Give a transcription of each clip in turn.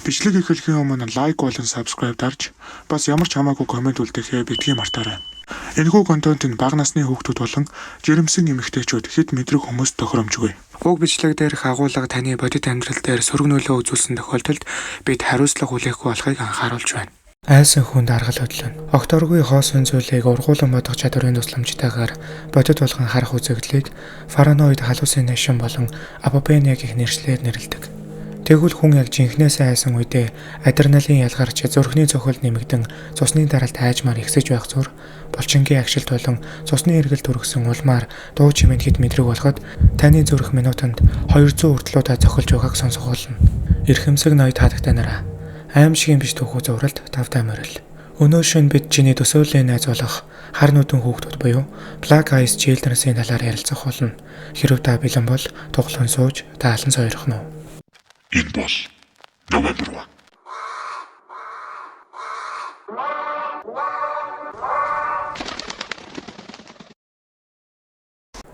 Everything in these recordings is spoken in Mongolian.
Бичлэг эхлэхийн өмнө лайк болон subscribe дарж бас ямар ч хамаагүй комент үлдээхээ битгий мартаарай. Энэхүү контентын бага насны хүүхдүүд болон жирэмсэн эмэгтэйчүүд хэд мэдрэг хүмүүст тохиромжгүй. Уг бичлэг дээрх агуулга таны бодит амьдрал дээр сөрөг нөлөө үзүүлсэн тохиолдолд бид хариуцлага хүлээхгүй болохыг анхааруулж байна. Айсан хүнд аргал хөдлөн. Огторгүй хоосон зүйлийг ургуулan бодох чадварын тусламжтайгаар бодит болгон харах үзэгдлийг параноид hallucination болон апопения гэх нэршлээр нэрлэдэг. Тэгвэл хүн яг жинхнээсээ айсан үедээ адреналин ялгарч зүрхний цохол нэмэгдэн цусны даралт хайжмаар ихсэж байх зур булчингийн агшилт болон цусны эргэлт төрөгсөн улмаар дуу чимээн хэд мэдрэг болоход таны зүрх минутанд 200 хүртлүүдэ цохилж байгааг сонсох болно. Эрхэмсэг ноёд таадагтай нараа. Аимшигын биш түүхүү зуралд тавтай морил. Өнөө шөнө бид чиний төсөөллийн найз болох хар нүдэн хүүхдүүд буюу Black Eyes Children-ийн талаар ярилцах болно. Хэрв та бэлэн бол туглан сууж таалан сойрох нь. Энэ бол November 1.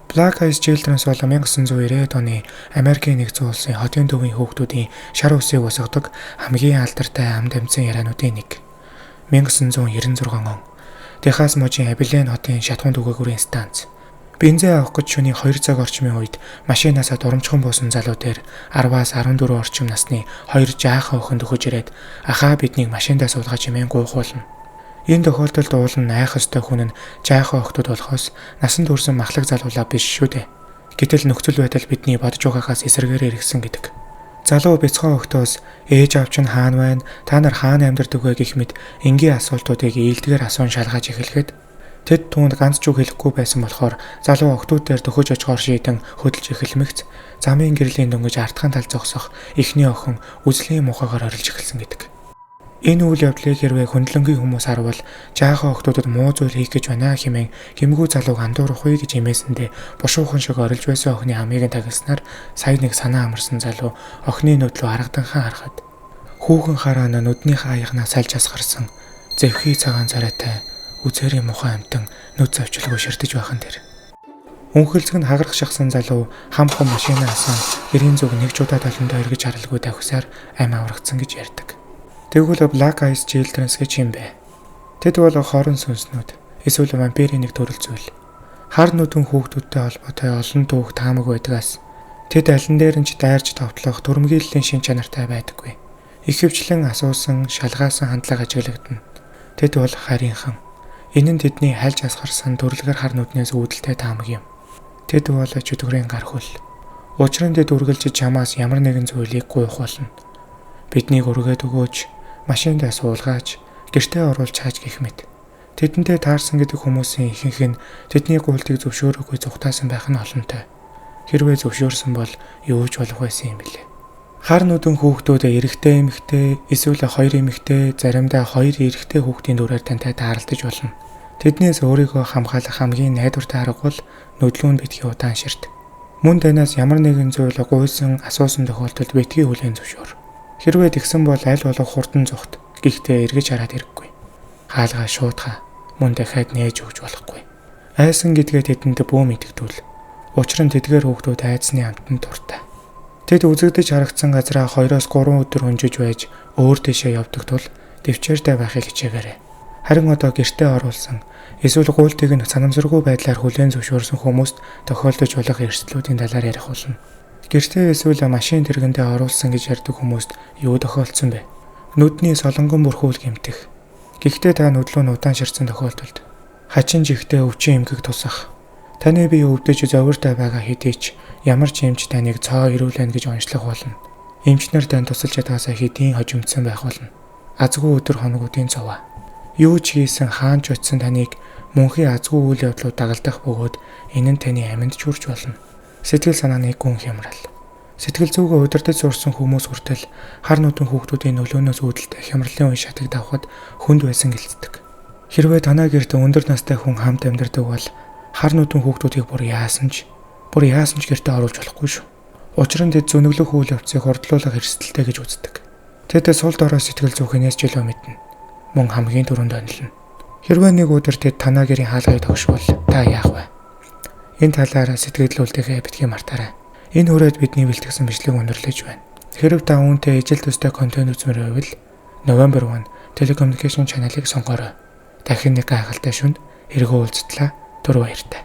Black Eyes Children бол 1990-ад оны Америкийн нэгдсэн улсын хотын төвийн хүүхдүүдийн шар үсийг усгадаг хамгийн алдартай амд амьтсан яриануудын нэг. 1996 он Техас мужийн Abilene хотын шатхуун түгээгүүрийн станц. Бензин авах гэж шөнийн 2 цаг орчмын үед машинаасаа дурамчхан буусан залуу дээр 10-аас 14 орчим насны 2 жаахан охин төхөж ирээд ахаа биднийг машиндаа суулгаж хэмээн гуйхуулна. Энэ тохиолдолд уул нь айх ёстой хүн нь жаахан охтууд болохоос насанд хүрсэн махлаг залуулаа биш шүү дээ. Гэтэл нөхцөл байдал бидний бодож байгаагаас эсэргээр эргэсэн гэдэг. Залуу бяцхан охтоос ээж авч нь хаана байна? Та нар хаана амьдардаг вэ гэх мэт энгийн асуултуудыг ээлдгээр асуун шалгаж эхлэхэд тэд түүнд ганц ч үг хэлэхгүй байсан болохоор залуу охтууд дээр төхөж очихоор шийдэн хөдөлж эхэлмэгц замын гэрлийн дөнгөж артхан тал зогсох эхний охин үзлийн мухагаар орилж эхэлсэн гэдэг. Энэ үйл явдлыг хэрвээ хөндлөнгийн хүмүүс харвал жаахан охтуудад муу зүйл хийх гэж байна хэмээн хэмгүү залууг андуурах үе гэж эмээсэндээ бушуухан шиг орилж байсан охины амийг тагилснаар сая нэг санаа амарсан залуу охины нүдлөө аргаданхан харахад хүүхэн хараана нүднийхээ аяганаа сальж асгарсан зэвхий цагаан царайтай үзээрийн мухан амтан нүд завчлгүй ширтэж байхан тэр. Үнхэлцэг нь хагарах шахсан залуу хамхан машинаасаа гэрийн зүг нэг чудаа толондоо эргэж харалгүй давхсаар ам аврагдсан гэж ярьдаг. Тэгвэл Black Eyes Children гэж юм бэ? Тэд бол хорон сүнснүүд, эсвэл вампирийн нэг төрөл зүйл. Хар нүдэн хүүхдүүдтэй холбоотой олон түүх таамаг байдгаас тэд алин дээр нь ч дайрч товтлох төрөмгийллийн шин чанартай байдаггүй. Ихэвчлэн асуусан, шалгаасан хандлага ажиглагдана. Тэд бол харийнхан. Энэ нь тэдний хальж асгарсан төрлөөр хар нүднээс үүдэлтэй таамаг юм. Тэд бол чөтгөрийн гар хөл. Учир нь тэд үргэлж чамаас ямар нэгэн зүйлийг гуйх болно. Биднийг өргөөд өгөөч, машиндаа суулгаач, гэртээ оруулж хааж гэх мэт. Тэдэнтэй таарсан гэдэг хүмүүсийн ихэнх нь тэдний гуйлтыг зөвшөөрөөгүй зүхтаасан байх нь олонтой. Хэрвээ зөвшөөрсөн бол юу ч болох байсан юм билээ. Хар нүдэн хүүхдүүд эрэгтэй эмэгтэй эсвэл 2 эмэгтэй заримдаа 2 эрэгтэй хүүхдийн дүрээр тантай тааралдаж болно. Тэднээс өөрийгөө хамгаалах хамгийн найдвартай арга бол нүдлүүнд битгий удаан ширт. Мөн танаас ямар нэгэн зүйл гуйсан асуусан тохиолдолд битгий хүлээн зөвшөөр. Хэрвээ тэгсэн бол аль болох хурдан зүхт. Гэхдээ эргэж хараад хэрэггүй. Хаалгаа шуудхаа мөн дахиад нээж өгч болохгүй. Айсан гэдгээ тэдэнд бүү мэдгдүүл. Учир нь тэдгээр хүүхдүүд айдсны амтанд дуртай. Тэд үзэгдэж харагдсан газраа 2-3 өдөр хөнжиж байж өөр дэшээ явдаг тул дэвчээртэй байхыг хичээгээрэй. Харин одоо гэртээ оруулсан эсвэл гуйлтыг нь санамсаргүй байдлаар хүлээн зөвшөөрсөн хүмүүст тохиолдож болох эрсдлүүдийн талаар ярих болно. Гэртээ эсвэл машин тэргэндээ оруулсан гэж ярьдаг хүмүүст юу тохиолдсон бэ? Нүдний солонгон бүрхүүл гэмтэх. Гэхдээ та нүдлөө нь удаан ширсэн тохиолдолд хачин жигтэй өвчин эмгэг тусах. Таны бие өвдөж зовиртой байгаа хэдий ч ямар ч эмч таныг цоо ирүүлэн гэж онцлох болно. Эмчнэр тань тусалж чадгаасаа хэдийн хожимдсан байх болно. Азгүй өдөр хоногуудын цоваа. Юу ч хийсэн хаан ч очисон таныг мөнхийн азгүй үйл явдлууд дагалдах бөгөөд энэ нь таны амьд чүрч болно. Сэтгэл санааны гүн хямрал. Сэтгэл зүгөө удирдах сурсан хүмүүс хүртэл хар нүдэн хүүхдүүдийн нөлөөнөөс үүдэлтэй хямралын үе шатыг давхад хүнд байсан гэлцдэг. Хэрвээ танаа гэрт өндөр настай хүн хамт амьдардаг бол хар нүдэн хүүхдүүдийг бүр яасан ч гэртээ оруулж болохгүй шүү. Учир нь тэд зөнөглөх үйл явцыг хурдлуулах эрсдэлтэй гэж үздэг. Тэд сул дорой сэтгэл зүхнээс жилөө мэднэ. Мөн хамгийн түрүүнд онилно. Хэрвээ нэг өдөр тэд танаа гэрийн хаалгыг тогшвол та яах вэ? Энэ талаар сэтгэлдүүлтэйгээ битгий мартаарай. Энэ хүрээд бидний бэлтгэсэн бичлэг өндөрлөж байна. Хэрэв та үүнтэй ижил төстэй контент үзмээр байвал November 1 Telecommunication channel-ыг сонгоорой. Дахин нэг гайхалтай шүнд эргөө уулзтлаа. Түр баяртай.